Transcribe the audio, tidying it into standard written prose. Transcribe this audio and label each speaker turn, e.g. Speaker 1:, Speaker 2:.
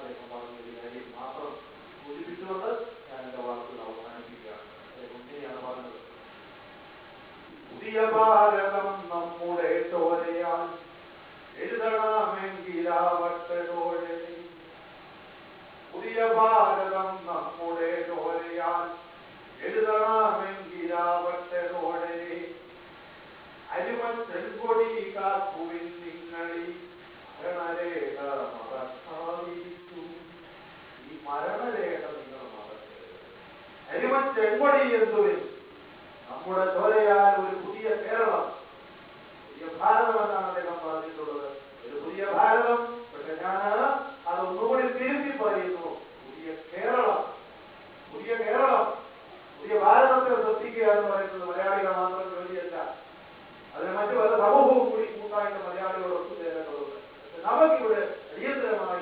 Speaker 1: അദ്ദേഹം പറഞ്ഞ ഒരു കാര്യം മാത്രം സൂചിപ്പിച്ചുകൊണ്ട് ഞാൻ എൻ്റെ വാക്കുകൾ അവസാനിപ്പിക്കുകയാണ്. അദ്ദേഹം ഇങ്ങനെയാണ് പറഞ്ഞത്: പുതിയ ഭാരതം നമ്മുടെ ചോരയാൽ എഴുതണമെങ്കിലാവട്ടെ, പുതിയ ഭാരതം നമ്മുടെ ചോരയാൽ എഴുതണമെങ്കിലാവട്ടെ, അരിമച്ചെങ്കൊടി കാക്കുവിൻ നിങ്ങളിൽ മരണരേഖ മറക്കാതിരിക്കൂ. ഈ മരണരേഖ നിങ്ങൾ മറക്കരുത്. അരിമച്ചെങ്കൊടി എന്തുവിൻ നമ്മുടെ ചോരയാൽ ഒരു പുതിയ കേരളം, പുതിയ ഭാരതം എന്നാണ് അദ്ദേഹം പറഞ്ഞിട്ടുള്ളത്. ഒരു പുതിയ ഭാരതം. പക്ഷെ ഞാൻ അതൊന്നുകൂടി തിരുത്തി പറയുന്നു: പുതിയ കേരളം. പുതിയ കേരളം, പുതിയ ഭാരതത്തെ സൃഷ്ടിക്കുക എന്ന് പറയുന്നത് മലയാളികൾ മാത്രം ജോലിയല്ല. അതിന് മറ്റു പല സമൂഹവും കൂടി കൂട്ടായിട്ട് മലയാളികൾ ഒത്തുചേരേണ്ടതുണ്ട്. പക്ഷെ നമുക്കിവിടെ അടിയന്തരമായി